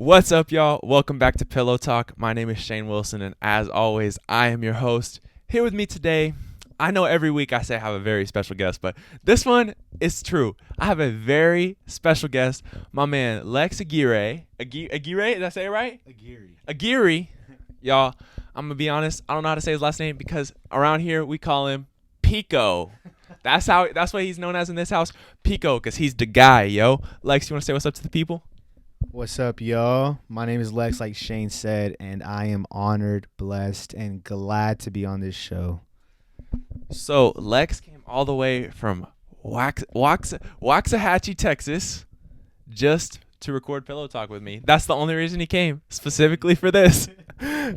What's up, y'all? Welcome back to Pillow Talk. My name is Shane Wilson, and as always, I am your host. Here with me today, I know every week I say I have a very special guest, but this one is true. I have a very special guest, my man Lex Aguirre. Aguirre, did I say it right? Aguirre. Y'all, I'm going to be honest, I don't know how to say his last name because around here we call him Pico. That's what he's known as in this house, Pico, because he's the guy, yo. Lex, you want to say what's up to the people? What's up, y'all? My name is Lex, like Shane said, and I am honored, blessed, and glad to be on this show. So Lex came all the way from Waxahachie, Texas, just to record Pillow Talk with me. That's the only reason he came, specifically for this.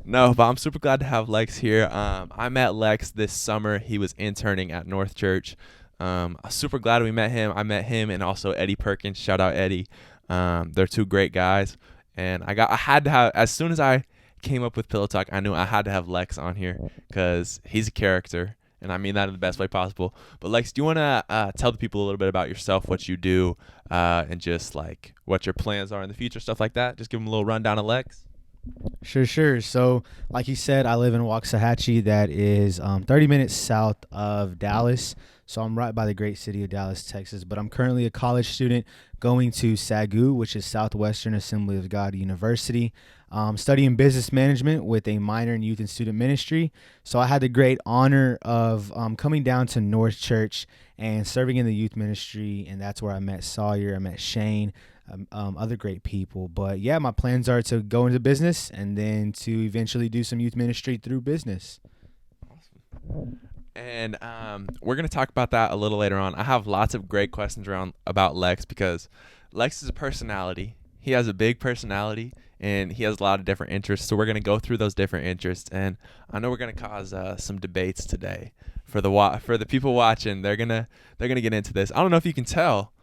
No, but I'm super glad to have Lex here. I met Lex this summer. He was interning at North Church. I'm super glad we met him. I met him and also Eddie Perkins. Shout out Eddie. They're two great guys, and I had to have, as soon as I came up with Pillow Talk, I knew I had to have Lex on here because he's a character, and I mean that in the best way possible. But Lex, do you want to tell the people a little bit about yourself, what you do, and just like what your plans are in the future, stuff like that? Just give them a little rundown of Lex. Sure. So, like you said, I live in Waxahachie. That is 30 minutes south of Dallas. So I'm right by the great city of Dallas, Texas. But I'm currently a college student going to SAGU, which is Southwestern Assembly of God University, studying business management with a minor in youth and student ministry. So I had the great honor of coming down to North Church and serving in the youth ministry. And that's where I met Sawyer, I met Shane, other great people. But yeah, my plans are to go into business and then to eventually do some youth ministry through business. Awesome. And we're going to talk about that a little later on. I have lots of great questions about Lex because Lex is a personality. He has a big personality, and he has a lot of different interests. So we're going to go through those different interests, and I know we're going to cause some debates today. For the people watching, they're gonna get into this. I don't know if you can tell.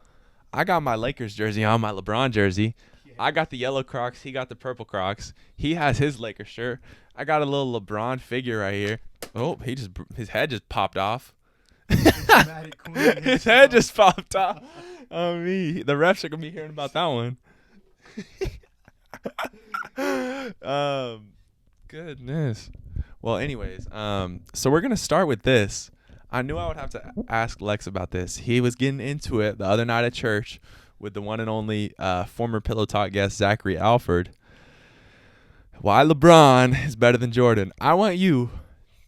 I got my Lakers jersey on, my LeBron jersey. I got the yellow Crocs. He got the purple Crocs. He has his Lakers shirt. I got a little LeBron figure right here. Oh, his head just popped off. His head just popped off. Oh, me. The refs are going to be hearing about that one. Goodness. Well, anyways, so we're going to start with this. I knew I would have to ask Lex about this. He was getting into it the other night at church with the one and only former Pillow Talk guest, Zachary Alford. Why LeBron is better than Jordan. I want you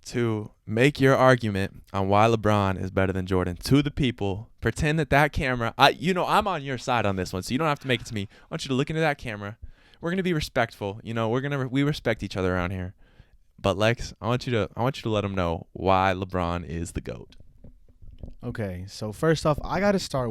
to make your argument on why LeBron is better than Jordan to the people. Pretend that camera, I'm on your side on this one, so you don't have to make it to me. I want you to look into that camera. We're going to be respectful. We respect each other around here. But Lex, I want you to let them know why LeBron is the GOAT. Okay, so first off, I got to start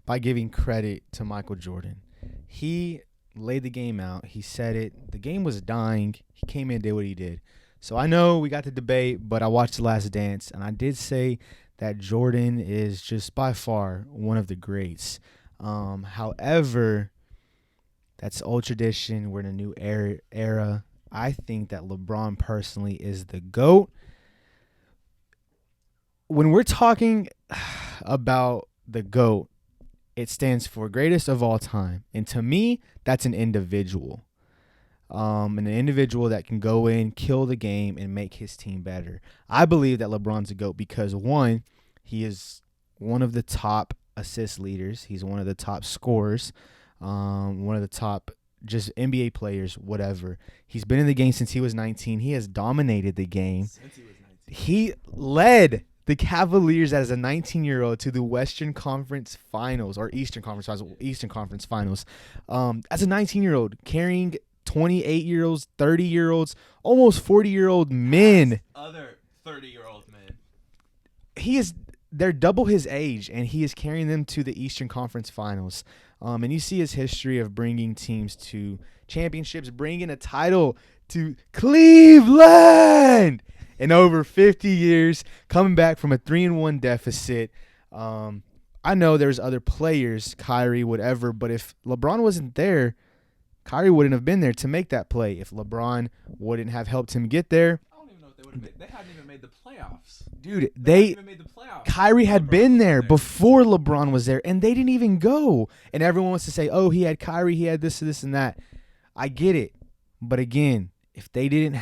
by giving credit to Michael Jordan. He laid the game out. He said it. The game was dying. He came in and did what he did. So I know we got the debate, but I watched The Last Dance, and I did say that Jordan is just by far one of the greats. However, that's old tradition. We're in a new era. I think that LeBron personally is the GOAT. When we're talking about the GOAT, it stands for greatest of all time. And to me, that's an individual. An individual that can go in, kill the game, and make his team better. I believe that LeBron's a GOAT because, one, he is one of the top assist leaders. He's one of the top scorers, one of the top just NBA players, whatever. He's been in the game since he was 19. He has dominated the game. Since he was 19. He led the Cavaliers as a 19-year-old to the Western Conference Finals or Eastern Conference Finals. As a 19-year-old, carrying 28-year-olds, 30-year-olds, almost 40-year-old men. Other 30-year-old men. They're double his age, and he is carrying them to the Eastern Conference Finals. And you see his history of bringing teams to championships, bringing a title to Cleveland in over 50 years, coming back from a 3-1 deficit. I know there's other players, Kyrie, whatever, but if LeBron wasn't there, Kyrie wouldn't have been there to make that play. If LeBron wouldn't have helped him get there, I don't even know if they would have made. They hadn't even made the playoffs. Dude, They hadn't even made the playoffs. Kyrie had been there before LeBron was there, and they didn't even go. And everyone wants to say, oh, he had Kyrie, he had this, and that. I get it. But again, if they didn't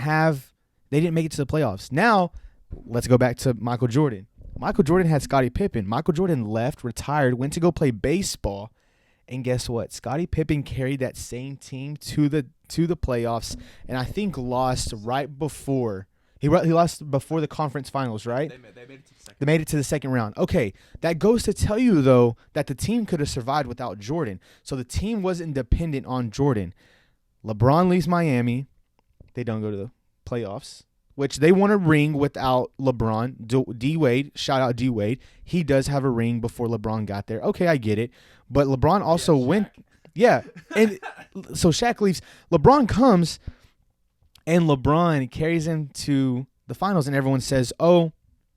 make it to the playoffs. Now, let's go back to Michael Jordan. Michael Jordan had Scottie Pippen. Michael Jordan left, retired, went to go play baseball. And guess what? Scottie Pippen carried that same team to the playoffs, and I think lost right before he lost before the conference finals, right? They made it to the second. They made it to the second round. Okay, that goes to tell you though that the team could have survived without Jordan. So the team wasn't dependent on Jordan. LeBron leaves Miami. They don't go to the playoffs, which they won a ring without LeBron. D-Wade, shout out D-Wade. He does have a ring before LeBron got there. Okay, I get it. But LeBron also went. Yeah. And so Shaq leaves. LeBron comes, and LeBron carries him to the finals, and everyone says, oh,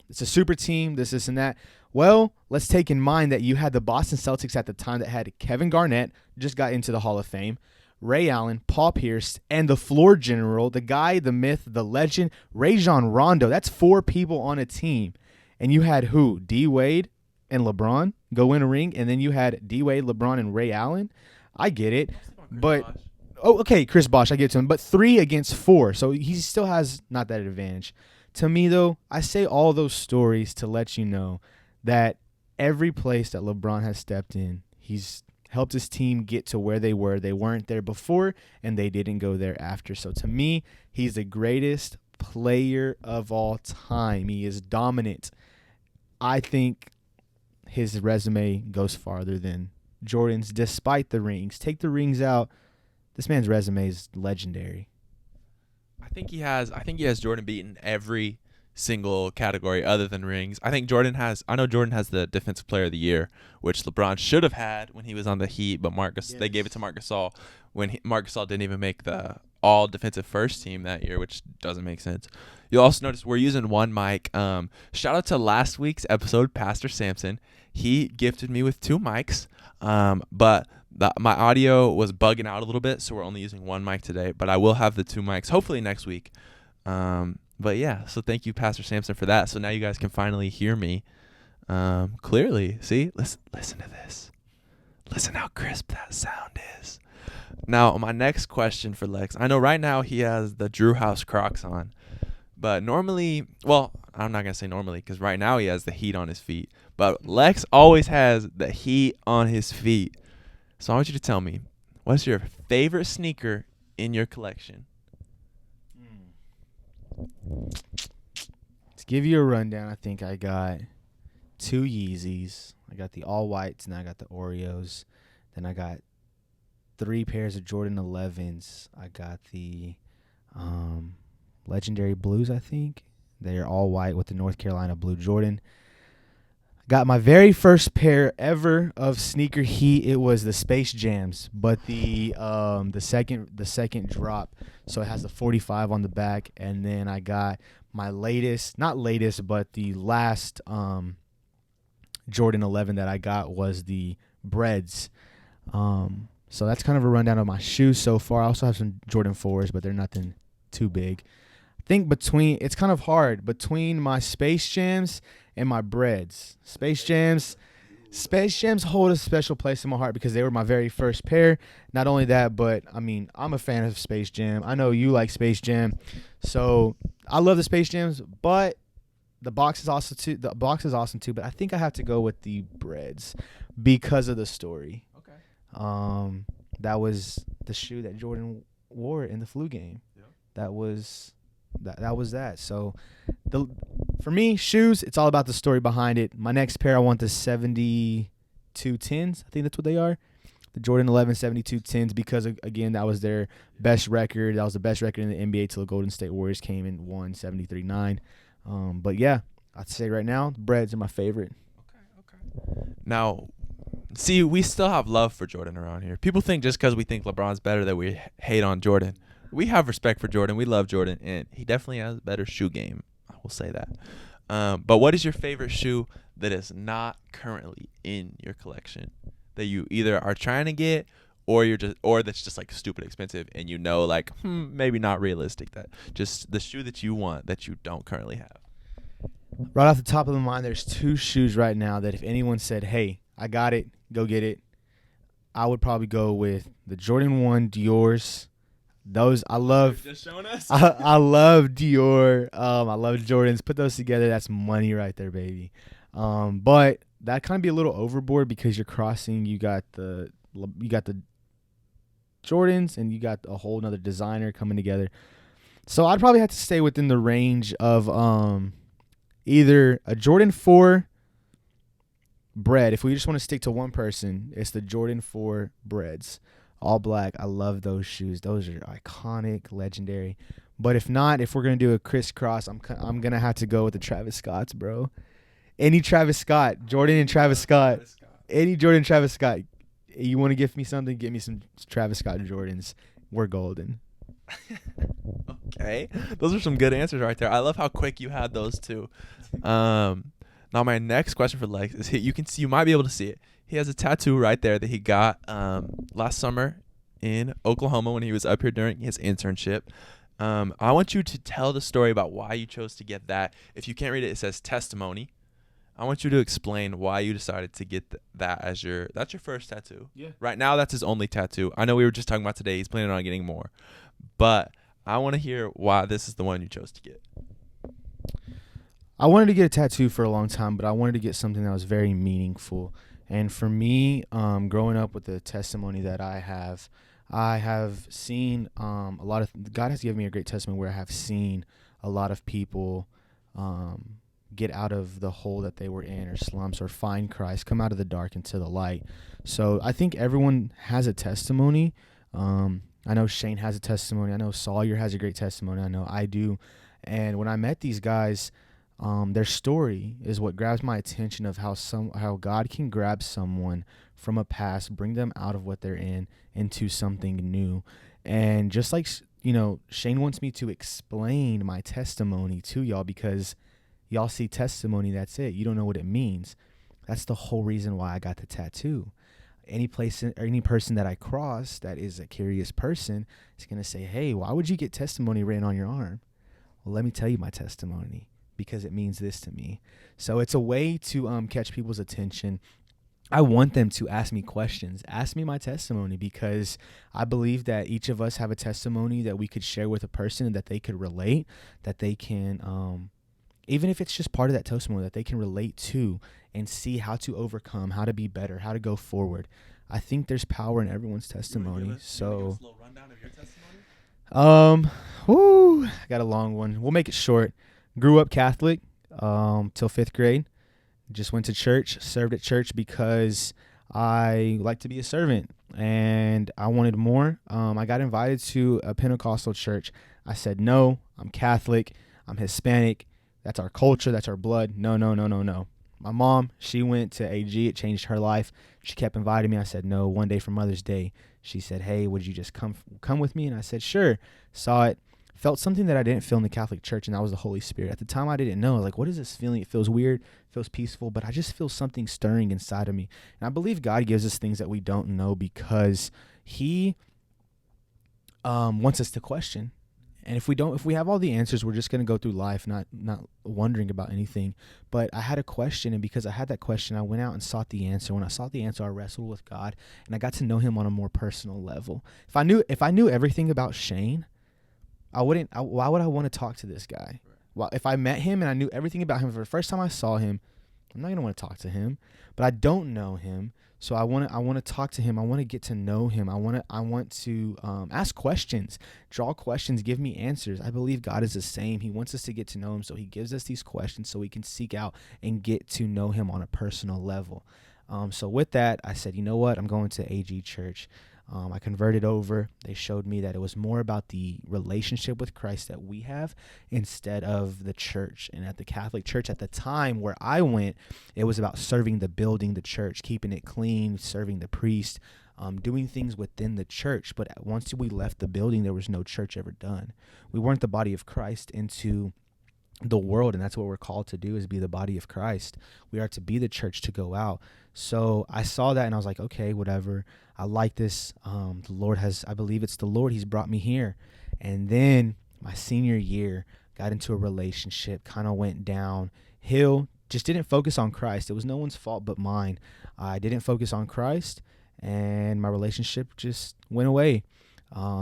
it's a super team, this, and that. Well, let's take in mind that you had the Boston Celtics at the time that had Kevin Garnett, just got into the Hall of Fame, Ray Allen, Paul Pierce, and the floor general, the guy, the myth, the legend, Rajon Rondo. That's 4 people on a team. And you had who? D-Wade and LeBron go win a ring, and then you had D-Wade, LeBron, and Ray Allen. I get it. But okay, Chris Bosh, I get it to him. But 3 against 4, so he still has not that advantage. To me, though, I say all those stories to let you know that every place that LeBron has stepped in, he's helped his team get to where they were. They weren't there before, and they didn't go there after. So to me, he's the greatest player of all time. He is dominant. I think his resume goes farther than Jordan's, despite the rings. Take the rings out, this man's resume is legendary. I think he has Jordan beaten every single category other than rings. I know Jordan has the defensive player of the year, which LeBron should have had when he was on the Heat, but they gave it to Marc Gasol when Marc Gasol didn't even make the all defensive first team that year, which doesn't make sense. You'll also notice we're using one mic. Shout out to last week's episode, Pastor Sampson. He gifted me with 2 mics, but my audio was bugging out a little bit, so we're only using one mic today, but I will have the 2 mics hopefully next week. But yeah, so thank you, Pastor Sampson, for that. So now you guys can finally hear me clearly. See, listen to this. Listen how crisp that sound is. Now, my next question for Lex. I know right now he has the Drew House Crocs on, but normally, well, I'm not going to say normally because right now he has the heat on his feet, but Lex always has the heat on his feet. So I want you to tell me, what's your favorite sneaker in your collection? To give you a rundown, I think I got 2 Yeezys. I got the all whites, and I got the Oreos. Then I got 3 pairs of Jordan 11s. I got the Legendary Blues, I think. They're all white with the North Carolina blue Jordan. Got my very first pair ever of sneaker heat. It was the Space Jams, but the second drop. So it has the 45 on the back, and then I got my not latest, but the last Jordan 11 that I got was the Breads. So that's kind of a rundown of my shoes so far. I also have some Jordan 4s, but they're nothing too big. I think it's kind of hard between my Space Jams and my Breads. Space Jams hold a special place in my heart because they were my very first pair. Not only that, but I mean, I'm a fan of Space Jam. I know you like Space Jam, so I love the Space Jams. But the box is awesome too. But I think I have to go with the Breads because of the story. Okay. That was the shoe that Jordan wore in the flu game. Yeah. That was that. So for me, shoes, it's all about the story behind it. My next pair, I want the 72 10s. I think that's what they are. The Jordan 11 72 10s because, again, that was their best record. That was the best record in the NBA till the Golden State Warriors came and won 73-9. But, yeah, I'd say right now, the Breads are my favorite. Okay. Now, see, we still have love for Jordan around here. People think just because we think LeBron's better that we hate on Jordan. We have respect for Jordan. We love Jordan, and he definitely has a better shoe game. I will say that. But what is your favorite shoe that is not currently in your collection that you either are trying to get or that's just like stupid expensive and like maybe not realistic, that just the shoe that you want that you don't currently have? Right off the top of my mind, there's 2 shoes right now that if anyone said, "Hey, I got it, go get it," I would probably go with the Jordan 1 Dior's. Those I love. Just showing us. I love Dior. I love Jordans. Put those together, that's money right there, baby. But that kind of be a little overboard because you're crossing. You got the Jordans and you got a whole nother designer coming together. So I'd probably have to stay within the range of either a Jordan 4 bread. If we just want to stick to one person, it's the Jordan 4 breads. All black. I love those shoes. Those are iconic, legendary. But if not, if we're going to do a crisscross, I'm going to have to go with the Travis Scotts, bro. Any Travis Scott, Jordan and Travis Scott. Any Jordan Travis Scott. You want to give me something? Give me some Travis Scott Jordans. We're golden. Okay. Those are some good answers right there. I love how quick you had those two. Now my next question for Lex is you might be able to see it. He has a tattoo right there that he got last summer in Oklahoma when he was up here during his internship. I want you to tell the story about why you chose to get that. If you can't read it, it says testimony. I want you to explain why you decided to get that as that's your first tattoo. Yeah. Right now, that's his only tattoo. I know we were just talking about today. He's planning on getting more. But I want to hear why this is the one you chose to get. I wanted to get a tattoo for a long time, but I wanted to get something that was very meaningful. And for me, growing up with the testimony that I have seen a lot of, God has given me a great testimony where I have seen a lot of people get out of the hole that they were in or slumps or find Christ, come out of the dark into the light. So I think everyone has a testimony. I know Shane has a testimony. I know Sawyer has a great testimony. I know I do. And when I met these guys, their story is what grabs my attention of how God can grab someone from a past, bring them out of what they're in into something new. And just like, Shane wants me to explain my testimony to y'all because y'all see testimony, that's it. You don't know what it means. That's the whole reason why I got the tattoo. Any person that I cross that is a curious person is going to say, hey, why would you get testimony written on your arm? Well, let me tell you my testimony because it means this to me. So it's a way to catch people's attention. I want them to ask me questions. Ask me my testimony because I believe that each of us have a testimony that we could share with a person that they could relate, that they can even if it's just part of that testimony that they can relate to and see how to overcome, how to be better, how to go forward. I think there's power in everyone's testimony. Give us a little rundown of your testimony? I got a long one. We'll make it short. Grew up Catholic till 5th grade. Just went to church, served at church because I like to be a servant and I wanted more. I got invited to a Pentecostal church. I said, no, I'm Catholic. I'm Hispanic. That's our culture. That's our blood. No. My mom, she went to AG. It changed her life. She kept inviting me. I said no. One day for Mother's Day, she said, hey, would you just come with me? And I said, sure. Saw it. Felt something that I didn't feel in the Catholic Church, and that was the Holy Spirit. At the time, I didn't know. Like, what is this feeling? It feels weird. It feels peaceful, but I just feel something stirring inside of me. And I believe God gives us things that we don't know because he wants us to question. And if we have all the answers, we're just going to go through life not wondering about anything. But I had a question, and because I had that question, I went out and sought the answer. When I sought the answer, I wrestled with God, and I got to know him on a more personal level. If I knew everything about Shane, why would I want to talk to this guy? Well, if I met him and I knew everything about him for the first time I saw him, I'm not going to want to talk to him. But I don't know him. So I want to talk to him. I want to get to know him. I want to ask questions, draw questions, give me answers. I believe God is the same. He wants us to get to know him, so he gives us these questions so we can seek out and get to know him on a personal level. So with that, I said, you know what? I'm going to AG Church. I converted over. They showed me that it was more about the relationship with Christ that we have instead of the church. And at the Catholic Church at the time where I went, it was about serving the building, the church, keeping it clean, serving the priest, doing things within the church. But once we left the building, there was no church ever done. We weren't the body of Christ into the world, and that's what we're called to do, is be the body of Christ. We are to be the church, to go out. So I saw that and I was like, okay, whatever. I like this. I believe it's the Lord. He's brought me here. And then my senior year, got into a relationship, kind of went downhill, just didn't focus on Christ. It was no one's fault but mine. I didn't focus on Christ, and my relationship just went away.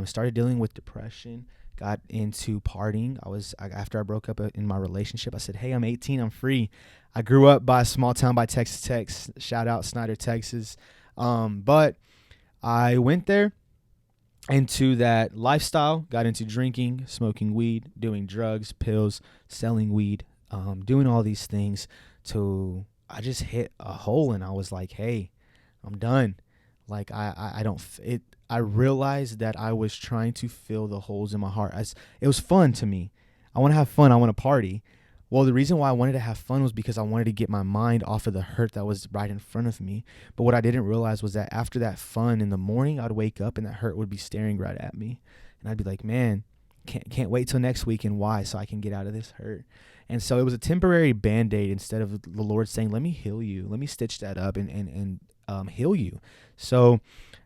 Started dealing with depression. Got into partying. After I broke up in my relationship, I said, "Hey, I'm 18. I'm free." I grew up by a small town by Texas Tech. Shout out Snyder, Texas. But I went there into that lifestyle. Got into drinking, smoking weed, doing drugs, pills, selling weed, doing all these things. To I just hit a hole, and I was like, "Hey, I'm done." Like I don't it. I realized that I was trying to fill the holes in my heart. It was fun to me. I want to have fun. I want to party. Well, the reason why I wanted to have fun was because I wanted to get my mind off of the hurt that was right in front of me. But what I didn't realize was that after that fun in the morning, I'd wake up and that hurt would be staring right at me. And I'd be like, man, can't wait till next week, and why? So I can get out of this hurt. And so it was a temporary Band-Aid instead of the Lord saying, let me heal you. Let me stitch that up and heal you. So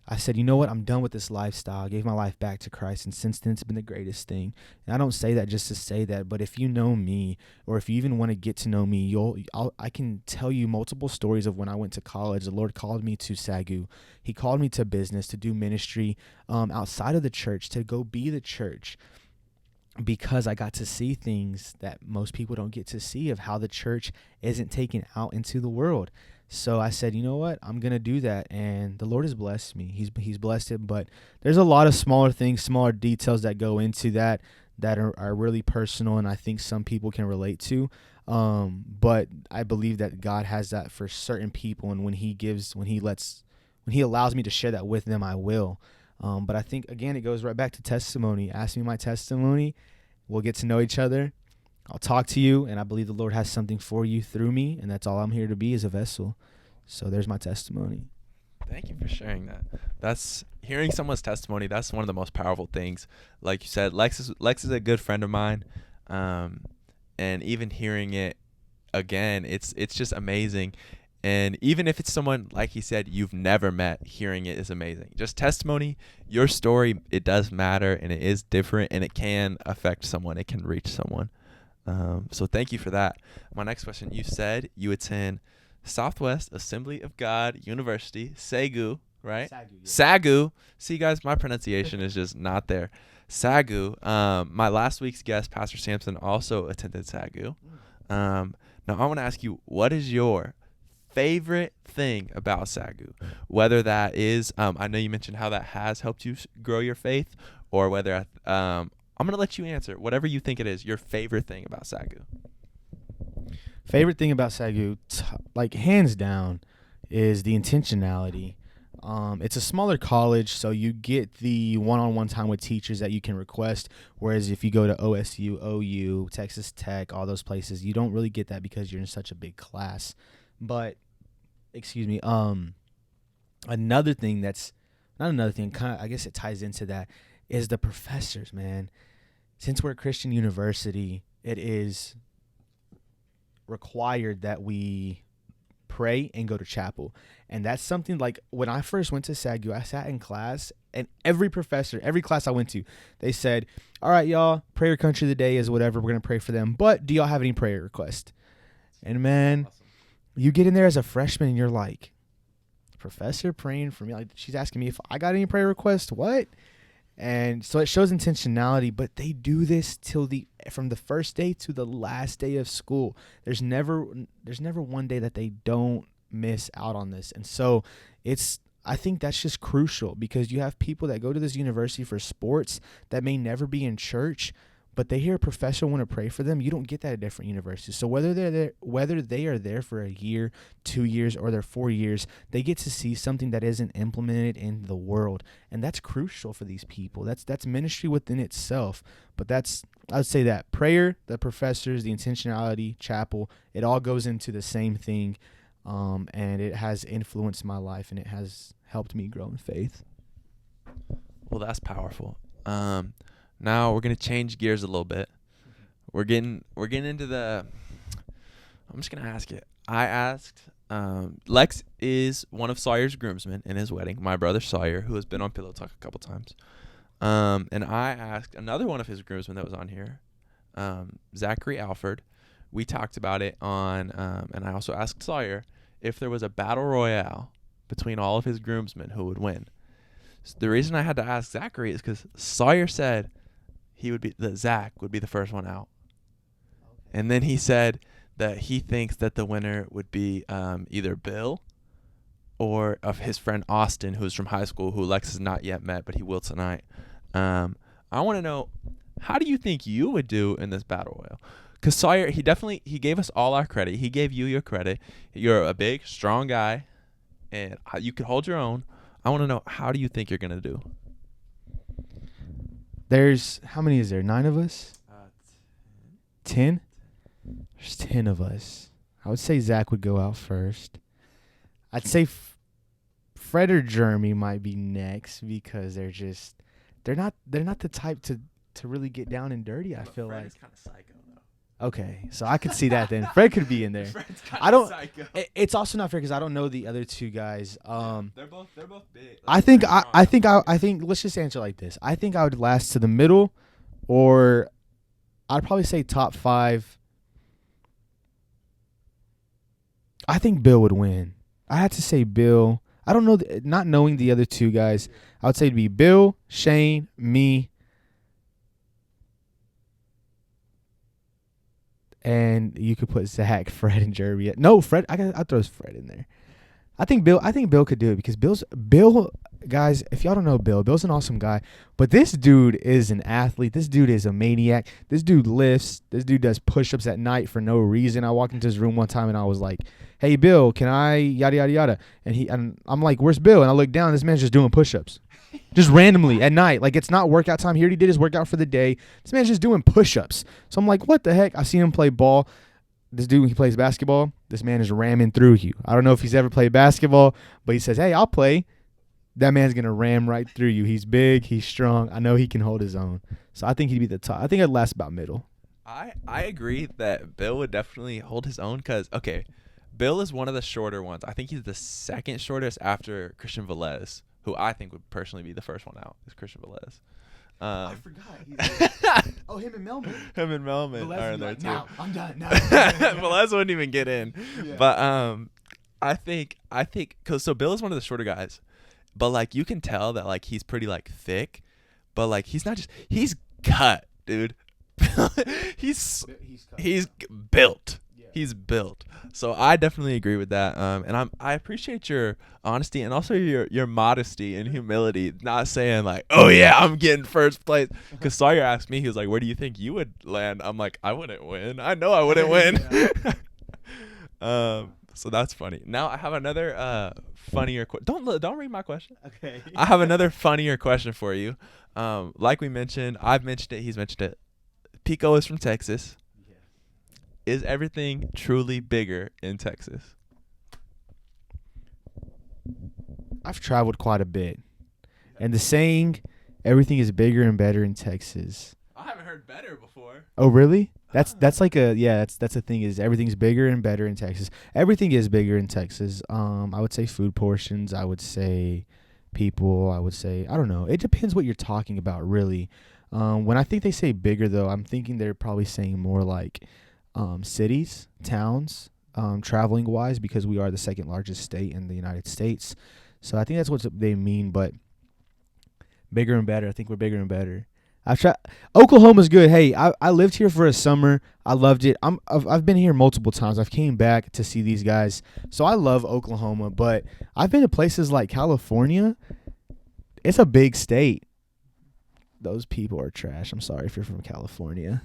I said, you know what? I'm done with this lifestyle. I gave my life back to Christ, and since then, it's been the greatest thing. And I don't say that just to say that, but if you know me, or if you even want to get to know me, I can tell you multiple stories of when I went to college. The Lord called me to SAGU. He called me to business, to do ministry outside of the church, to go be the church, because I got to see things that most people don't get to see of how the church isn't taken out into the world. So I said, you know what? I'm going to do that. And the Lord has blessed me. He's blessed it. But there's a lot of smaller things, smaller details that go into that are really personal, and I think some people can relate to. But I believe that God has that for certain people. And when he allows me to share that with them, I will. But I think, again, it goes right back to testimony. Ask me my testimony. We'll get to know each other. I'll talk to you, and I believe the Lord has something for you through me, and that's all I'm here to be, is a vessel. So there's my testimony. Thank you for sharing that. That's hearing someone's testimony. That's one of the most powerful things. Like you said, Lex is a good friend of mine, and even hearing it again, it's just amazing. And even if it's someone, like he said, you've never met, hearing it is amazing. Just testimony, your story, it does matter, and it is different, and it can affect someone. It can reach someone. So thank you for that. My next question, you said you attend Southwest Assembly of God University, SAGU, right? SAGU. Yeah. SAGU. See, guys, my pronunciation is just not there. SAGU. My last week's guest, Pastor Sampson, also attended SAGU. Now I want to ask you, what is your favorite thing about SAGU? Whether that is, I know you mentioned how that has helped you grow your faith, or whether I'm going to let you answer whatever you think it is, your favorite thing about SAGU. Favorite thing about SAGU, like hands down, is the intentionality. It's a smaller college, so you get the one-on-one time with teachers that you can request, whereas if you go to OSU, OU, Texas Tech, all those places, you don't really get that because you're in such a big class. But, another thing that's, not another thing, kind of, I guess it ties into that, is the professors, man. Since we're a Christian university, it is required that we pray and go to chapel. And that's something, like, when I first went to SAGU, I sat in class, and every professor, every class I went to, they said, all right, y'all, prayer country of the day is whatever, we're going to pray for them, but do y'all have any prayer requests? And man, awesome. You get in there as a freshman and you're like, professor praying for me? Like, she's asking me if I got any prayer requests? What? And so it shows intentionality, but they do this from the first day to the last day of school. There's never one day that they don't miss out on this. And so I think that's just crucial, because you have people that go to this university for sports that may never be in church, but they hear a professor want to pray for them. You don't get that at different universities. So whether they are there for a year, 2 years, or they're 4 years, they get to see something that isn't implemented in the world, and that's crucial for these people. That's ministry within itself. But I would say that prayer, the professors, the intentionality, chapel, it all goes into the same thing, and it has influenced my life, and it has helped me grow in faith. Well, that's powerful. Now we're gonna change gears a little bit. We're getting into the. I'm just gonna ask it. I asked. Lex is one of Sawyer's groomsmen in his wedding. My brother Sawyer, who has been on Pillow Talk a couple times. And I asked another one of his groomsmen that was on here, Zachary Alford. We talked about it on, and I also asked Sawyer if there was a battle royale between all of his groomsmen, who would win. The reason I had to ask Zachary is because Sawyer said that Zach would be the first one out, and then he said that he thinks that the winner would be either Bill or of his friend Austin, who's from high school, who Lex has not yet met, but he will tonight. I want to know, how do you think you would do in this battle royal? Because Sawyer, he gave us all our credit. He gave you your credit. You're a big, strong guy, and you could hold your own. I want to know, how do you think you're going to do? There's, how many is there? 9 of us? 10? There's 10 of us. I would say Zach would go out first. I'd say Fred or Jeremy might be next because they're not the type to really get down and dirty. I feel Fred like is kind of psycho though. Okay, so I could see that then. Fred could be in there. Fred's kind I don't. of psycho. It's also not fair because I don't know the other 2 guys. They're both big. I think let's just answer like this. I think I would last to the middle, or I'd probably say top 5. I think Bill would win. I had to say Bill. I don't know. Not knowing the other 2 guys, I would say it'd be Bill, Shane, me, and you could put Zach, Fred, and Jeremy. No, Fred. I throw Fred in there. I think Bill could do it because Bill, guys, if y'all don't know Bill's an awesome guy, but this dude is an athlete. This dude is a maniac. This dude lifts. This dude does push-ups at night for no reason. I walked into his room one time and I was like, "Hey, Bill, can I yada yada yada?" And I'm like, "Where's Bill?" And I look down. This man's just doing push-ups, just randomly at night. Like, it's not workout time. He already did his workout for the day. This man's just doing push-ups. So I'm like, "What the heck?" I see him play ball. This dude, when he plays basketball, this man is ramming through you. I don't know if he's ever played basketball, but he says, "Hey, I'll play." That man's going to ram right through you. He's big. He's strong. I know he can hold his own. So I think he'd be the top. I think I'd last about middle. I agree that Bill would definitely hold his own because, okay, Bill is one of the shorter ones. I think he's the second shortest after Christian Velez, who I think would personally be the first one out, is Christian Velez. I forgot. Him and Melman. Him and Melman Velez are in there like, too. "No, I'm done. No." Velez wouldn't even get in. Yeah. But I think because Bill is one of the shorter guys, but like you can tell that like he's pretty like thick, but like he's cut, dude. he's built. Yeah. He's built. So I definitely agree with that. And I appreciate your honesty and also your modesty and humility. Not saying like, "Oh yeah, I'm getting first place." Because Sawyer asked me, he was like, "Where do you think you would land?" I'm like, "I wouldn't win. I know I wouldn't win." So that's funny. Now I have another funnier don't read my question. Okay. I have another funnier question for you. Like we mentioned, I've mentioned it, he's mentioned it. Pico is from Texas. Yeah. Is everything truly bigger in Texas? I've traveled quite a bit. And the saying, everything is bigger and better in Texas. I haven't heard better before. Oh, really? That's like that's a thing, is everything's bigger and better in Texas. Everything is bigger in Texas. I would say food portions. I would say people. I would say, I don't know. It depends what you're talking about, really. When I think they say bigger, though, I'm thinking they're probably saying more like cities, towns, traveling wise, because we are the second largest state in the United States. So I think that's what they mean. But bigger and better. I think we're bigger and better. Oklahoma's good. Hey, I lived here for a summer. I loved it. I've been here multiple times. I've came back to see these guys. So I love Oklahoma, but I've been to places like California. It's a big state. Those people are trash. I'm sorry if you're from California.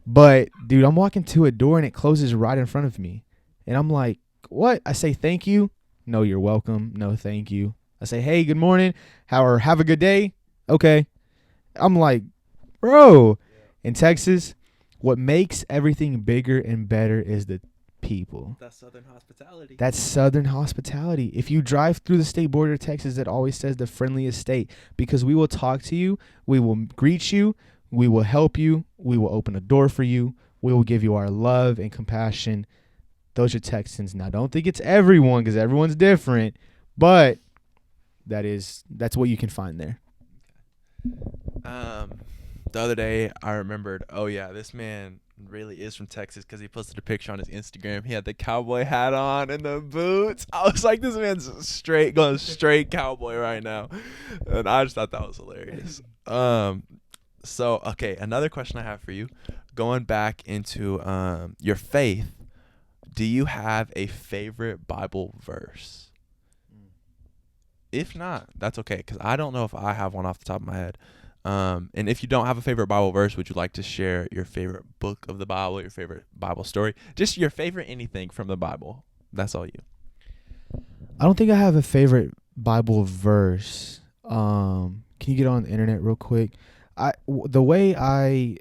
But, dude, I'm walking to a door and it closes right in front of me. And I'm like, what? I say thank you. No, you're welcome. No, thank you. I say, hey, good morning. Have a good day. Okay. I'm like, bro, in Texas, what makes everything bigger and better is the people. That's Southern hospitality. That's Southern hospitality. If you drive through the state border of Texas, it always says the friendliest state, because we will talk to you, we will greet you, we will help you, we will open a door for you, we will give you our love and compassion. Those are Texans. Now, don't think it's everyone, because everyone's different, but that's what you can find there. The other day I remembered, oh yeah, this man really is from Texas because he posted a picture on his Instagram. He had the cowboy hat on and the boots. I was like, this man's going straight cowboy right now. And I just thought that was hilarious. So, okay, another question I have for you. Going back into your faith, do you have a favorite Bible verse? If not, that's okay, because I don't know if I have one off the top of my head. And if you don't have a favorite Bible verse, would you like to share your favorite book of the Bible, your favorite Bible story, just your favorite anything from the Bible? That's all you. I don't think I have a favorite Bible verse. Can you get on the internet real quick? The way I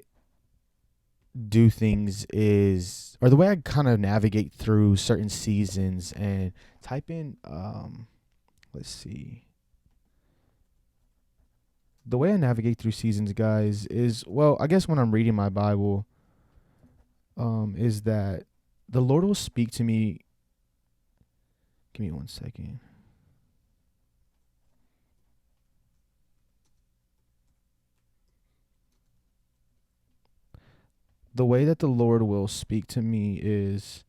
do things is, or the way I kind of navigate through certain seasons and type in, let's see. The way I navigate through seasons, guys, is, well, I guess when I'm reading my Bible, is that the Lord will speak to me. Give me 1 second. The way that the Lord will speak to me is,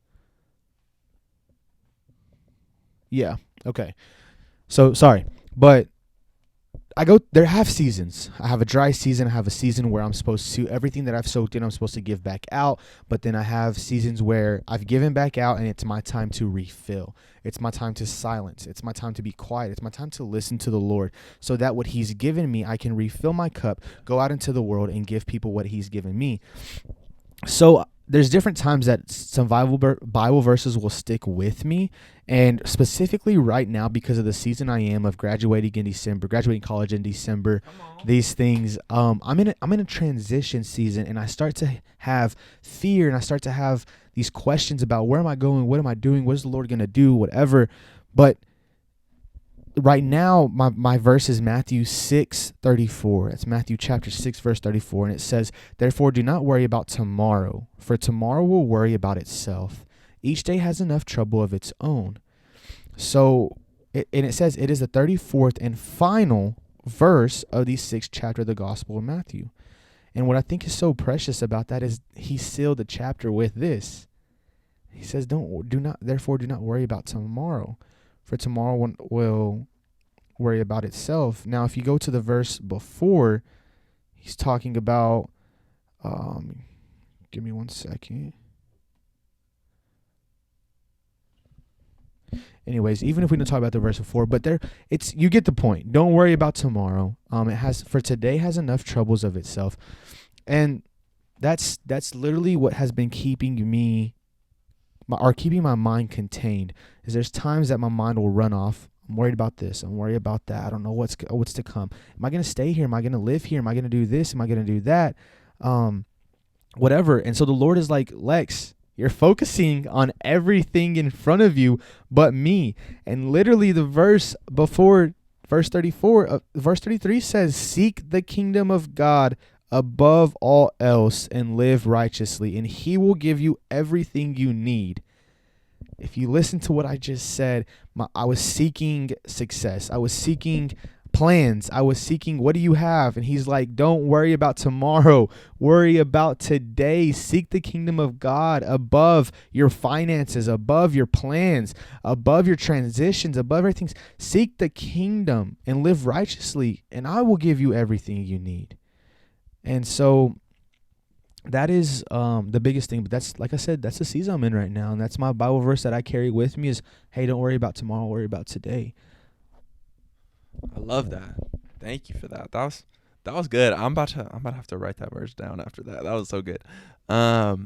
yeah, okay. So, sorry, but there have seasons. I have a dry season. I have a season where I'm supposed to, everything that I've soaked in, I'm supposed to give back out. But then I have seasons where I've given back out and it's my time to refill. It's my time to silence. It's my time to be quiet. It's my time to listen to the Lord so that what he's given me, I can refill my cup, go out into the world and give people what he's given me. So there's different times that some Bible verses will stick with me, and specifically right now because of the season I am of graduating college in December, these things, I'm in a transition season, and I start to have fear, and I start to have these questions about where am I going, what am I doing, what is the Lord going to do, whatever. But right now, my verse is Matthew 6:34. That's Matthew chapter 6, verse 34. And it says, "Therefore do not worry about tomorrow, for tomorrow will worry about itself. Each day has enough trouble of its own." So, it says it is the 34th and final verse of the 6th chapter of the Gospel of Matthew. And what I think is so precious about that is he sealed the chapter with this. He says, therefore do not worry about tomorrow, for tomorrow will worry about itself. Now, if you go to the verse before, he's talking about, give me 1 second. Anyways, even if we don't talk about the verse before, but you get the point. Don't worry about tomorrow. For today has enough troubles of itself. And that's literally what has been keeping me, or keeping my mind contained, is there's times that my mind will run off. I'm worried about this. I'm worried about that. I don't know what's to come. Am I going to stay here? Am I going to live here? Am I going to do this? Am I going to do that? Whatever. And so the Lord is like, Lex, you're focusing on everything in front of you but me. And literally the verse before, verse 34, verse 33 says, "Seek the kingdom of God above all else and live righteously, and he will give you everything you need." If you listen to what I just said, I was seeking success. I was seeking plans. I was seeking, what do you have? And he's like, don't worry about tomorrow. Worry about today. Seek the kingdom of God above your finances, above your plans, above your transitions, above everything. Seek the kingdom and live righteously, and I will give you everything you need. And so that is the biggest thing. But that's, like I said, that's the season I'm in right now. And that's my Bible verse that I carry with me is, hey, don't worry about tomorrow, worry about today. I love that. Thank you for that. That was good. I'm about to have to write that verse down after that. That was so good. Now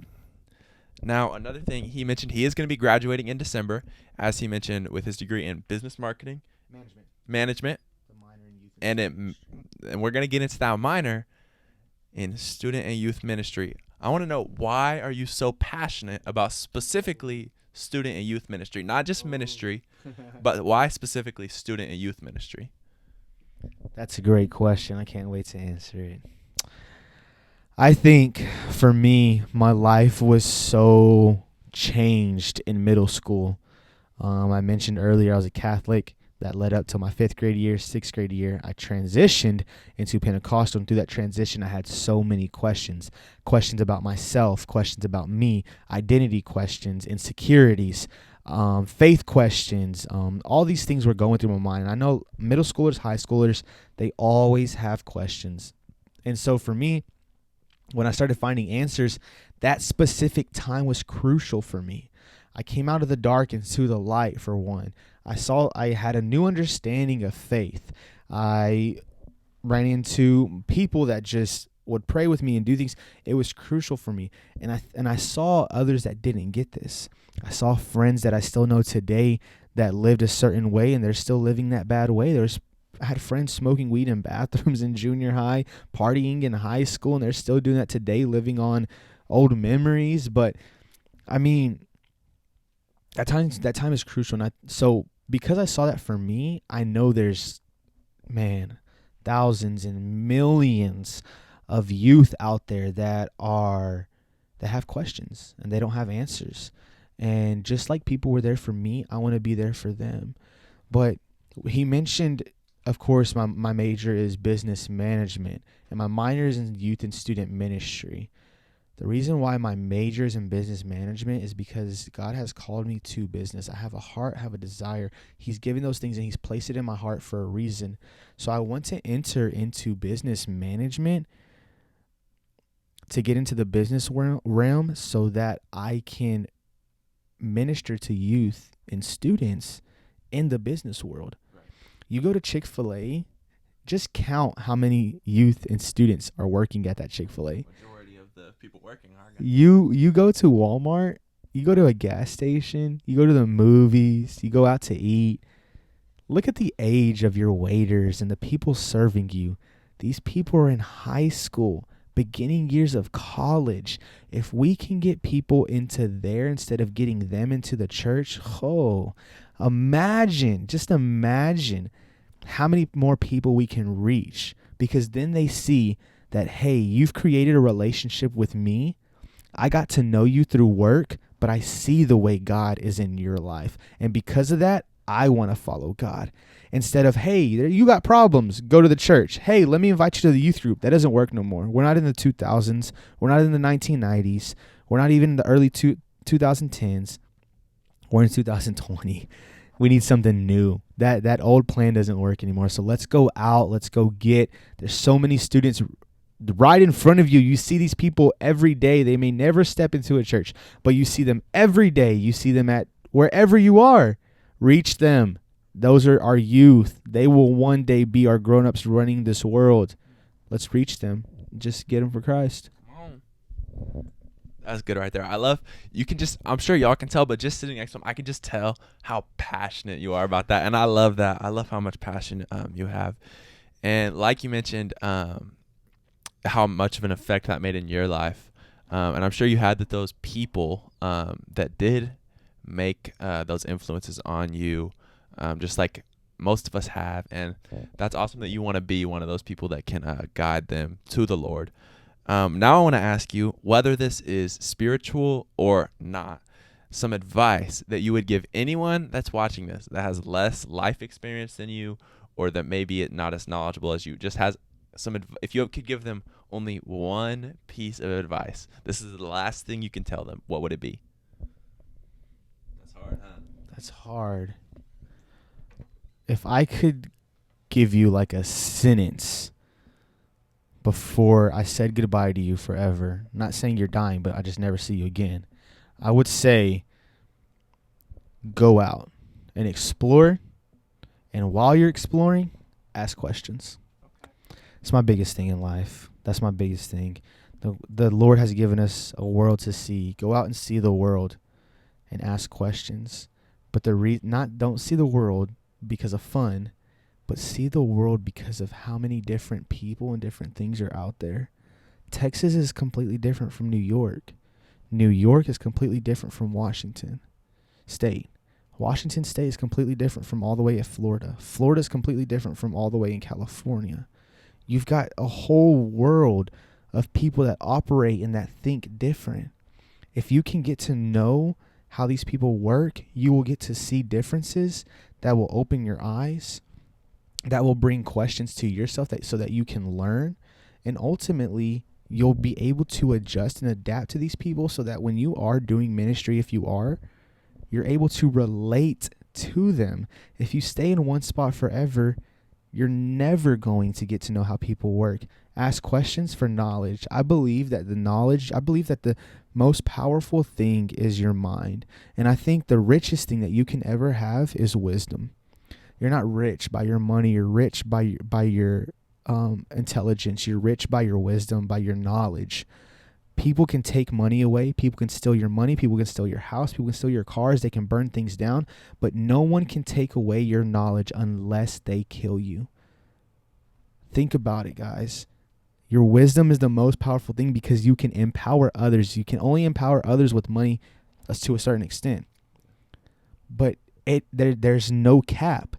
another thing he mentioned, he is going to be graduating in December, as he mentioned, with his degree in business management, The minor in youth and we're going to get into that minor in student and youth ministry. I want to know, why are you so passionate about specifically student and youth ministry? Not just ministry, but why specifically student and youth ministry? That's a great question. I can't wait to answer it. I think for me, my life was so changed in middle school. I mentioned earlier I was a Catholic. that led up to my 5th grade year, 6th grade year. I transitioned into Pentecostal, and through that transition, I had so many questions about myself, questions about me, identity questions, insecurities, faith questions. All these things were going through my mind. And I know middle schoolers, high schoolers, they always have questions. And so for me, when I started finding answers, that specific time was crucial for me. I came out of the dark into the light, for one. I had a new understanding of faith. I ran into people that just would pray with me and do things. It was crucial for me. And I saw others that didn't get this. I saw friends that I still know today that lived a certain way, and they're still living that bad way. I had friends smoking weed in bathrooms in junior high, partying in high school, and they're still doing that today, living on old memories. But I mean, that time is crucial. So because I saw that for me, I know there's, thousands and millions of youth out there that have questions and they don't have answers. And just like people were there for me, I want to be there for them. But he mentioned, of course, my major is business management and my minor is in youth and student ministry. The reason why my major is in business management is because God has called me to business. I have a heart, I have a desire. He's given those things and he's placed it in my heart for a reason. So I want to enter into business management to get into the business realm so that I can minister to youth and students in the business world. Right. You go to Chick-fil-A, just count how many youth and students are working at that Chick-fil-A. The people working are you go to Walmart, you go to a gas station, you go to the movies, you go out to eat. Look at the age of your waiters and the people serving you. These people are in high school, beginning years of college. If we can get people into there instead of getting them into the church, imagine how many more people we can reach, because then they see that, hey, you've created a relationship with me. I got to know you through work, but I see the way God is in your life. And because of that, I want to follow God. Instead of, hey, you got problems, go to the church. Hey, let me invite you to the youth group. That doesn't work no more. We're not in the 2000s. We're not in the 1990s. We're not even in the early 2010s. We're in 2020. We need something new. That old plan doesn't work anymore. So let's go out. Let's go get. There's so many students right in front of you. You see these people every day. They may never step into a church, but you see them every day. You see them at wherever you are. Reach them. Those are our youth. They will one day be our grown-ups running this world. Let's reach them. Just get them for Christ. Come on. That's good right there. I'm sure y'all can tell, but just sitting next to him, I can just tell how passionate you are about that. And I love that. I love how much passion you have. And like you mentioned, how much of an effect that made in your life. And I'm sure you had those people that did make those influences on you, just like most of us have. And that's awesome that you want to be one of those people that can guide them to the Lord. Now I want to ask you, whether this is spiritual or not, some advice that you would give anyone that's watching this that has less life experience than you, or that maybe not as knowledgeable as you, just has if you could give them only one piece of advice, this is the last thing you can tell them, what would it be? That's hard, huh? That's hard. If I could give you like a sentence before I said goodbye to you forever, not saying you're dying, but I just never see you again, I would say go out and explore. And while you're exploring, ask questions. It's my biggest thing in life. That's my biggest thing. The Lord has given us a world to see. Go out and see the world and ask questions. But don't see the world because of fun, but see the world because of how many different people and different things are out there. Texas is completely different from New York. New York is completely different from Washington State. Washington State is completely different from all the way in Florida. Florida is completely different from all the way in California. You've got a whole world of people that operate and that think different. If you can get to know how these people work, you will get to see differences that will open your eyes, that will bring questions to yourself so that you can learn. And ultimately, you'll be able to adjust and adapt to these people so that when you are doing ministry, if you are, you're able to relate to them. If you stay in one spot forever, you're never going to get to know how people work. Ask questions for knowledge. I believe that the most powerful thing is your mind. And I think the richest thing that you can ever have is wisdom. You're not rich by your money. You're rich by your intelligence. You're rich by your wisdom, by your knowledge. People can take money away. People can steal your money. People can steal your house. People can steal your cars. They can burn things down. But no one can take away your knowledge unless they kill you. Think about it, guys. Your wisdom is the most powerful thing because you can empower others. You can only empower others with money to a certain extent. But there's no cap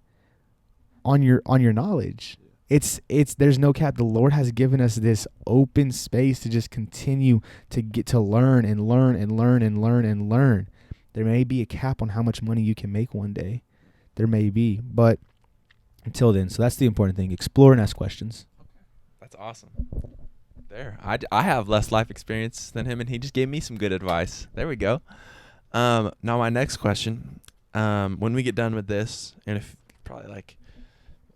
on your knowledge. There's no cap. The Lord has given us this open space to just continue to get to learn and learn and learn and learn and learn. There may be a cap on how much money you can make one day. There may be, but until then, so that's the important thing. Explore and ask questions. That's awesome. There, I have less life experience than him, and he just gave me some good advice. There we go. Now my next question, when we get done with this, and if probably like,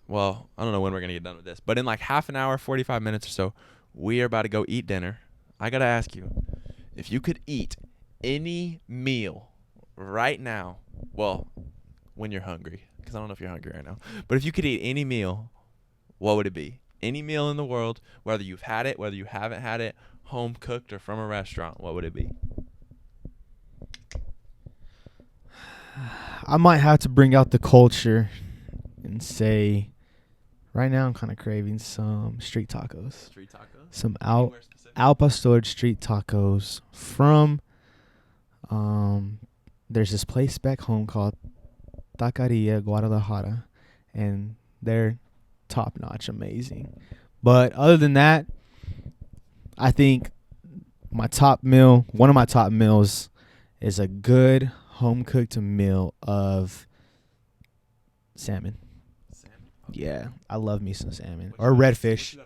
well, I don't know when we're going to get done with this, but in like half an hour, 45 minutes or so, we are about to go eat dinner. I got to ask you, if you could eat any meal right now, well, when you're hungry, because I don't know if you're hungry right now, but if you could eat any meal, what would it be? Any meal in the world, whether you've had it, whether you haven't had it, home cooked or from a restaurant, what would it be? I might have to bring out the culture and say, right now I'm kind of craving some street tacos. Street tacos? Some al pastor street tacos from, there's this place back home called Taqueria Guadalajara, and they're top-notch, amazing. But other than that, I think one of my top meals is a good home-cooked meal of salmon. Yeah, I love me some salmon. Or redfish.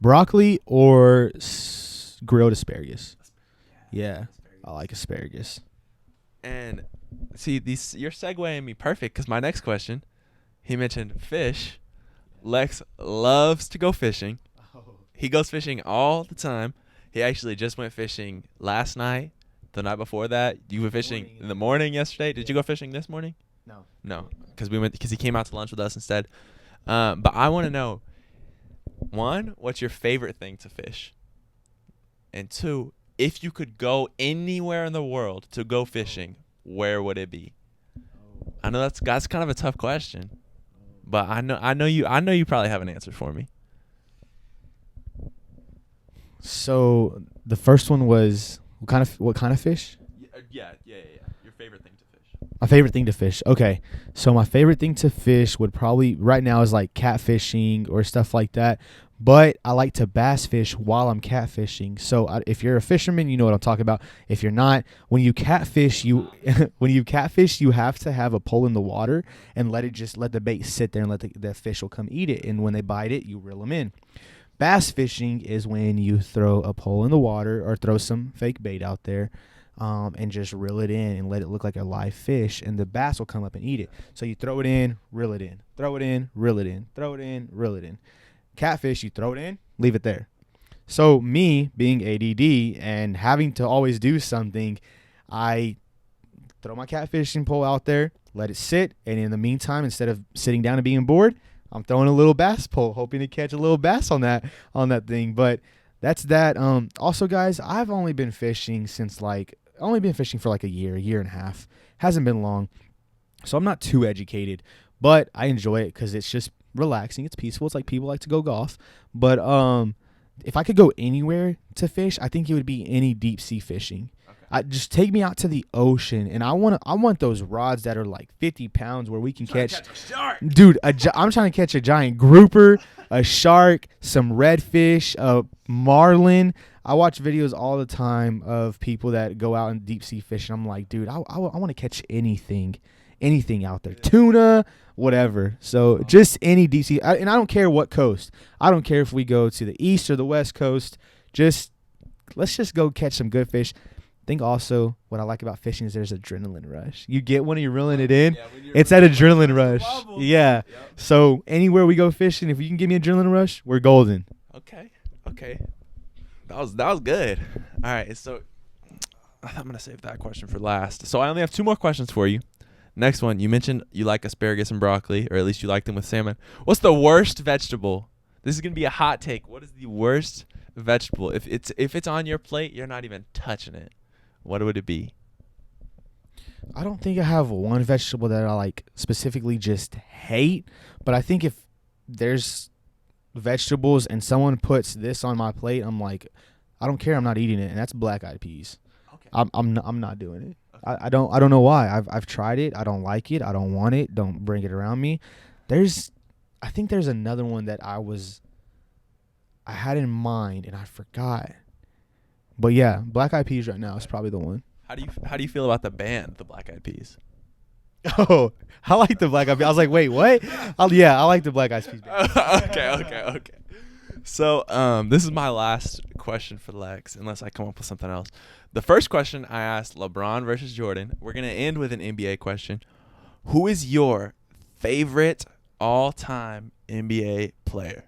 Broccoli or grilled asparagus. Yeah, I like asparagus. And see, you're segueing me perfect because my next question, he mentioned fish. Lex loves to go fishing. He goes fishing all the time. He actually just went fishing last night, the night before that. You went fishing in the morning yesterday. Did you go fishing this morning? No, because he came out to lunch with us instead. But I want to know, one, what's your favorite thing to fish? And two, if you could go anywhere in the world to go fishing, where would it be? I know that's kind of a tough question, but I know you probably have an answer for me. So the first one was what kind of fish? Yeah. Your favorite thing to fish. My favorite thing to fish. Okay. So my favorite thing to fish would probably right now is like catfishing or stuff like that. But I like to bass fish while I'm catfishing. So if you're a fisherman, you know what I'm talking about. If you're not, when you catfish, you have to have a pole in the water and let the bait sit there and let the fish will come eat it. And when they bite it, you reel them in. Bass fishing is when you throw a pole in the water or throw some fake bait out there and just reel it in and let it look like a live fish, and the bass will come up and eat it. So you throw it in, reel it in, throw it in, reel it in, throw it in, reel it in. Catfish, you throw it in, leave it there. So me being ADD and having to always do something, I throw my catfishing pole out there, let it sit, and in the meantime, instead of sitting down and being bored, I'm throwing a little bass pole, hoping to catch a little bass on that thing. But that's that. Also, guys, I've only been fishing for like a year and a half. Hasn't been long, so I'm not too educated, but I enjoy it because it's just relaxing. It's peaceful. It's like people like to go golf. But if I could go anywhere to fish, I think it would be any deep sea fishing. Just take me out to the ocean, and I want those rods that are like 50 pounds where we can catch a shark. Dude, I'm trying to catch a giant grouper, a shark, some redfish, a marlin. I watch videos all the time of people that go out and deep sea fish, and I'm like, dude, I want to catch anything. anything out there. Tuna, whatever. So just any deep sea. And I don't care what coast. I don't care if we go to the east or the west coast. Let's just go catch some good fish. I think also what I like about fishing is there's adrenaline rush. You get when you're reeling it in, it's that adrenaline rush. Yeah. Yep. So anywhere we go fishing, if you can give me adrenaline rush, we're golden. Okay. That was good. All right. So I'm gonna save that question for last. So I only have 2 more questions for you. Next one, you mentioned you like asparagus and broccoli, or at least you like them with salmon. What's the worst vegetable? This is gonna be a hot take. What is the worst vegetable? If it's on your plate, you're not even touching it. What would it be? I don't think I have one vegetable that I like specifically just hate, but I think if there's vegetables and someone puts this on my plate, I'm like, I don't care, I'm not eating it, and that's black-eyed peas. Okay. I'm not doing it. Okay. I don't know why. I've tried it. I don't like it. I don't want it. Don't bring it around me. I think there's another one that I had in mind and I forgot. But yeah, Black Eyed Peas right now is probably the one. How do you feel about the band, the Black Eyed Peas? Oh, I like the Black Eyed Peas. I was like, wait, what? I like the Black Eyed Peas band. Okay. So this is my last question for Lex, unless I come up with something else. The first question I asked LeBron versus Jordan. We're gonna end with an NBA question. Who is your favorite all-time NBA player?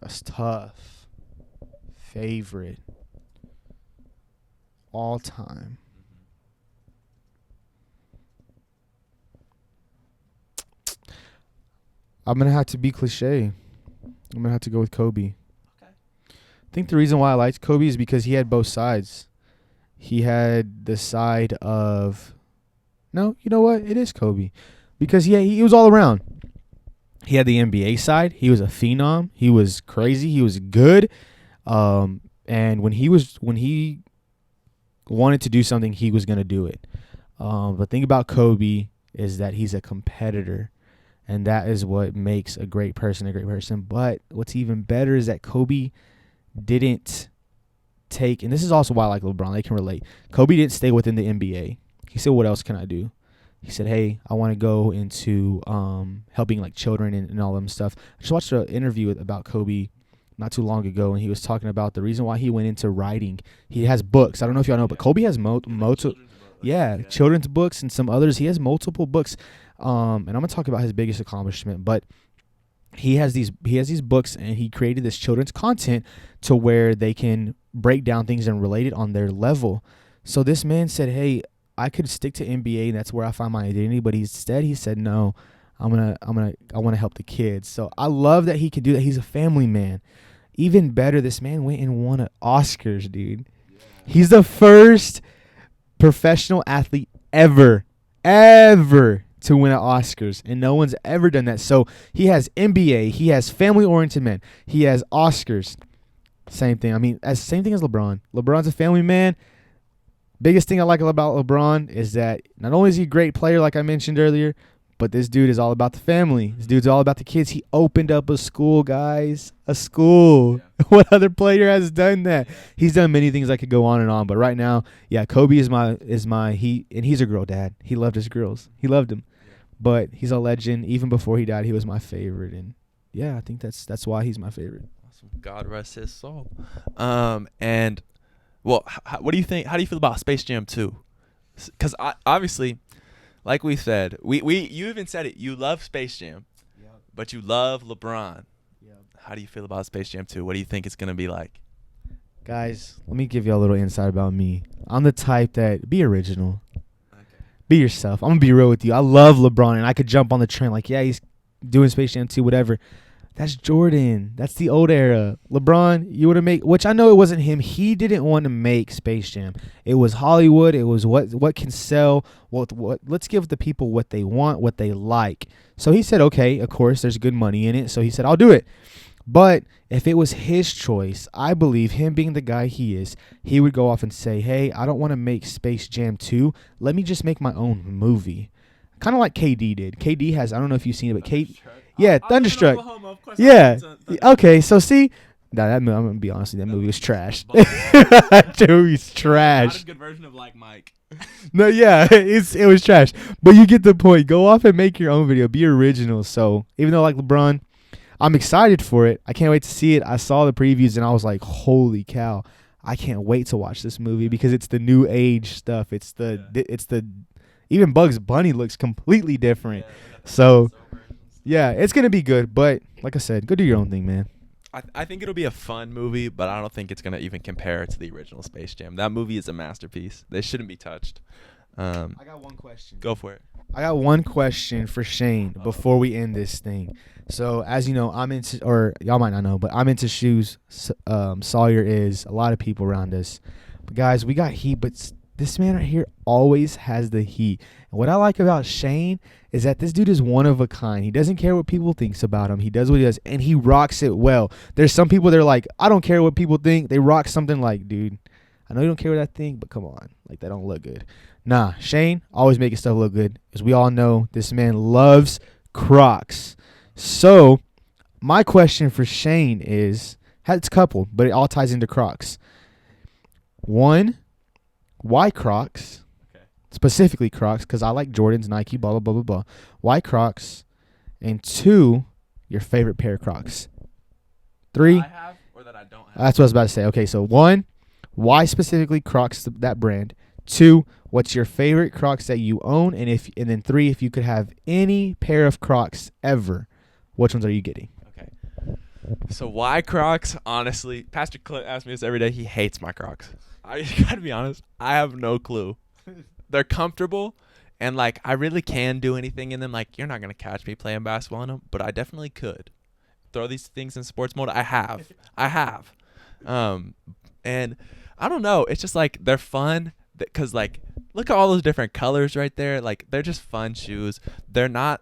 That's tough. Favorite all time. I'm going to have to be cliche. I'm going to have to go with Kobe. Okay. I think the reason why I liked Kobe is because he had both sides. He had the side of, no, you know what? It is Kobe. Because he was all around. He had the NBA side. He was a phenom. He was crazy. He was good. And when he wanted to do something, he was going to do it. But the thing about Kobe is that he's a competitor. And that is what makes a great person a great person. But what's even better is that Kobe didn't take, and this is also why I like LeBron, they can relate. Kobe didn't stay within the NBA. He said, what else can I do? He said, hey, I want to go into helping like children and all them stuff. I just watched an interview about Kobe not too long ago, and he was talking about the reason why he went into writing. He has books. I don't know if y'all know, but Kobe has multiple, children's books and some others. He has multiple books. And I'm gonna talk about his biggest accomplishment, but he has these books, and he created this children's content to where they can break down things and relate it on their level. So this man said, hey, I could stick to NBA, and that's where I find my identity. But instead, he said, no, I want to help the kids. So I love that he could do that. He's a family man. Even better, this man went and won an Oscars, dude. Yeah. He's the first professional athlete ever to win an Oscars, and no one's ever done that. So he has NBA, he has family-oriented men, he has Oscars. Same thing. I mean, same thing as LeBron. LeBron's a family man. Biggest thing I like about LeBron is that not only is he a great player, like I mentioned earlier, but this dude is all about the family. This dude's all about the kids. He opened up a school, guys. A school. Yeah. What other player has done that? Yeah. He's done many things. I could go on and on, but right now, yeah, Kobe is my and he's a girl dad. He loved his girls. He loved them. Yeah. But he's a legend. Even before he died, he was my favorite, and yeah, I think that's why he's my favorite. Awesome. God rest his soul. And well, what do you think? How do you feel about Space Jam 2? Because obviously, like we said, you even said it. You love Space Jam, yep, but you love LeBron. Yep. How do you feel about Space Jam 2? What do you think it's going to be like? Guys, let me give you a little insight about me. I'm the type that be original. Okay. Be yourself. I'm going to be real with you. I love LeBron, and I could jump on the train like, yeah, he's doing Space Jam 2, whatever. That's Jordan. That's the old era. LeBron, you want to make, which I know it wasn't him. He didn't want to make Space Jam. It was Hollywood. It was what can sell. What let's give the people what they want, what they like. So he said, okay, of course, there's good money in it. So he said, I'll do it. But if it was his choice, I believe him being the guy he is, he would go off and say, hey, I don't want to make Space Jam 2. Let me just make my own movie. Kind of like KD did. KD has, I don't know if you've seen it, but KD. Yeah, Thunderstruck. Yeah. Okay, so see, Nah, that movie, I'm gonna be honest with you, that movie was trash. Balls. That movie's Not trash. a good version of like Mike. No, yeah, it was trash. But you get the point. Go off and make your own video. Be original. So even though like LeBron, I'm excited for it. I can't wait to see it. I saw the previews and I was like, holy cow. I can't wait to watch this movie because it's the new age stuff. It's the even Bugs Bunny looks completely different. So yeah, it's gonna be good. But like I said, go do your own thing, man. I think it'll be a fun movie, but I don't think it's gonna even compare to the original Space Jam. That movie is a masterpiece. They shouldn't be touched. I got one question. Go for it. I got one question for Shane before we end this thing. So as you know, I'm into, or y'all might not know, but I'm into shoes. Sawyer is. A lot of people around us. But guys, we got heat, but this man right here always has the heat. And what I like about Shane is that this dude is one of a kind. He doesn't care what people thinks about him. He does what he does, and he rocks it well. There's some people that are like, I don't care what people think. They rock something like, dude, I know you don't care what I think, but come on. Like, that don't look good. Nah, Shane always making stuff look good. As we all know, this man loves Crocs. So my question for Shane is, it's coupled, but it all ties into Crocs. One, why Crocs? Okay. Specifically Crocs, because I like Jordans, Nike, blah, blah, blah, blah, blah. Why Crocs? And two, your favorite pair of Crocs. Three. That I have or that I don't have. That's what I was about to say. Okay, so one, why specifically Crocs, that brand? Two, what's your favorite Crocs that you own? And then three, if you could have any pair of Crocs ever, which ones are you getting? Okay. So why Crocs? Honestly, Pastor Clint asks me this every day. He hates my Crocs. I gotta be honest. I have no clue. They're comfortable, and like I really can do anything in them. Like you're not gonna catch me playing basketball in them, but I definitely could. Throw these things in sports mode. I have. And I don't know. It's just like they're fun. Because, like, look at all those different colors right there. Like, they're just fun shoes. They're not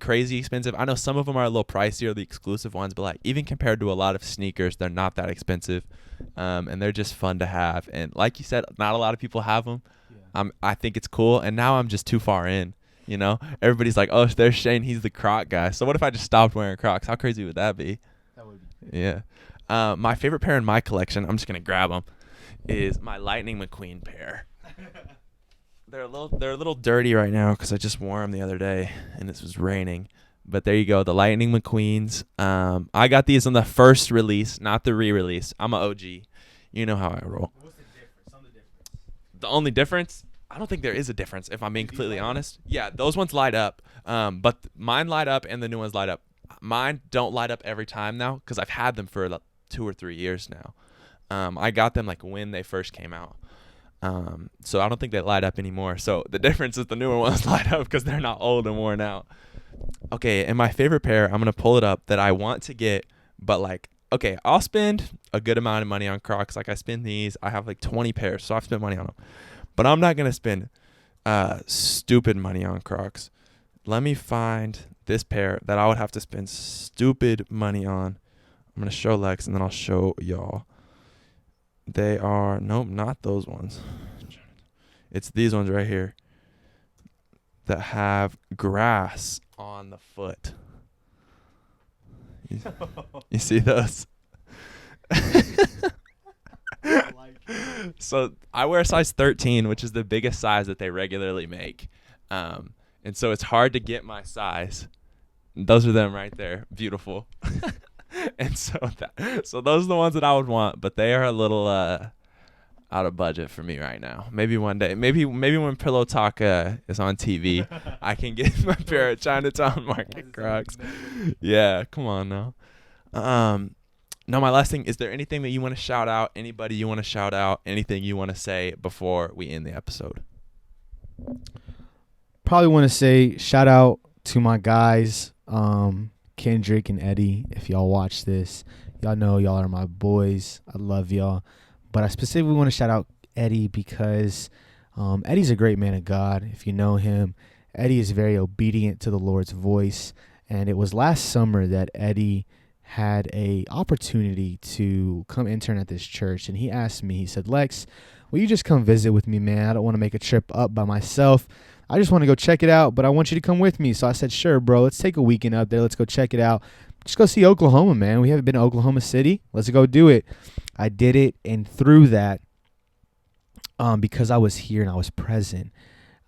crazy expensive. I know some of them are a little pricier, the exclusive ones. But, like, even compared to a lot of sneakers, they're not that expensive. And they're just fun to have. And, like you said, not a lot of people have them. Yeah. I think it's cool. And now I'm just too far in, you know? Everybody's like, oh, there's Shane. He's the Croc guy. So what if I just stopped wearing Crocs? How crazy would that be? That would be crazy. Yeah. My favorite pair in my collection, I'm just going to grab them, is my Lightning McQueen pair. They're a little dirty right now because I just wore them the other day and it was raining. But there you go, the Lightning McQueens. I got these on the first release, not the re-release. I'm an OG. You know how I roll. What's the difference? Tell me the difference. The only difference? I don't think there is a difference, if I'm being completely honest. Yeah, those ones light up. But mine light up and the new ones light up. Mine don't light up every time now because I've had them for like 2 or 3 years now. I got them like when they first came out. So I don't think they light up anymore. So the difference is the newer ones light up because they're not old and worn out. Okay, and my favorite pair, I'm going to pull it up that I want to get, but like, okay, I'll spend a good amount of money on Crocs. Like I spend these. I have like 20 pairs, so I've spent money on them. But I'm not going to spend stupid money on Crocs. Let me find this pair that I would have to spend stupid money on. I'm going to show Lex, and then I'll show y'all. They are, nope, not those ones. It's these ones right here that have grass on the foot. You see those? So I wear a size 13, which is the biggest size that they regularly make. And so it's hard to get my size. Those are them right there. Beautiful. And so those are the ones that I would want, but they are a little out of budget for me right now. Maybe one day, maybe when Pillow Talk is on TV, I can get my pair of Chinatown Market Crocs. Yeah, come on now. No, my last thing, is there anything that you want to shout out? Anybody you want to shout out? Anything you want to say before we end the episode? Probably want to say shout out to my guys, Kendrick and Eddie. If y'all watch this, y'all know y'all are my boys. I love y'all. But I specifically want to shout out Eddie because Eddie's a great man of God. If you know him, Eddie is very obedient to the Lord's voice. And it was last summer that Eddie had a opportunity to come intern at this church. And he asked me, he said, Lex, will you just come visit with me, man? I don't want to make a trip up by myself. I just want to go check it out, but I want you to come with me. So I said, sure, bro. Let's take a weekend up there. Let's go check it out. just go see Oklahoma, man. We haven't been to Oklahoma City. Let's go do it. I did it, and through that, because I was here and I was present,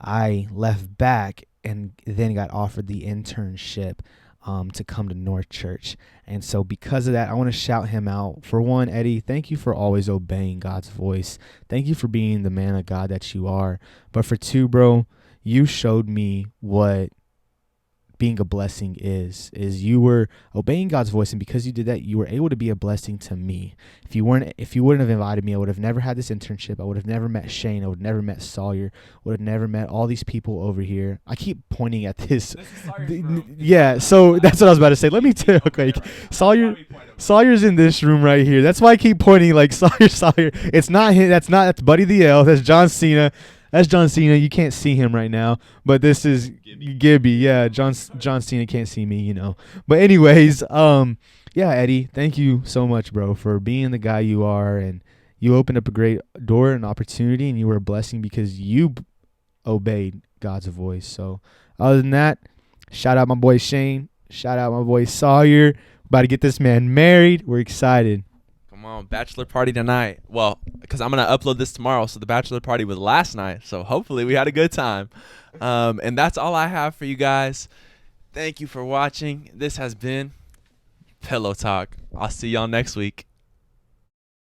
I left back and then got offered the internship to come to North Church. And so because of that, I want to shout him out. For one, Eddie, thank you for always obeying God's voice. Thank you for being the man of God that you are. But for two, bro, you showed me what being a blessing is you were obeying God's voice, and because you did that, you were able to be a blessing to me. If you wouldn't have invited me, I would have never had this internship. I would have never met Shane. I would have never met Sawyer. Would have never met all these people over here. I keep pointing at this. Yeah, so that's what I was about to say. Let me tell you, okay, Sawyer's in this room right here. That's why I keep pointing like Sawyer. It's not him. That's Buddy the Elf. That's John Cena. That's John Cena. You can't see him right now, but this is Gibby. Yeah, John Cena can't see me, But anyways, yeah, Eddie, thank you so much, bro, for being the guy you are, and you opened up a great door and opportunity, and you were a blessing because you obeyed God's voice. So other than that, shout out my boy Shane. Shout out my boy Sawyer. About to get this man married. We're excited. Come on, bachelor party tonight. Well, because I'm going to upload this tomorrow, so the bachelor party was last night. So hopefully we had a good time. And that's all I have for you guys. Thank you for watching. This has been Pillow Talk. I'll see y'all next week.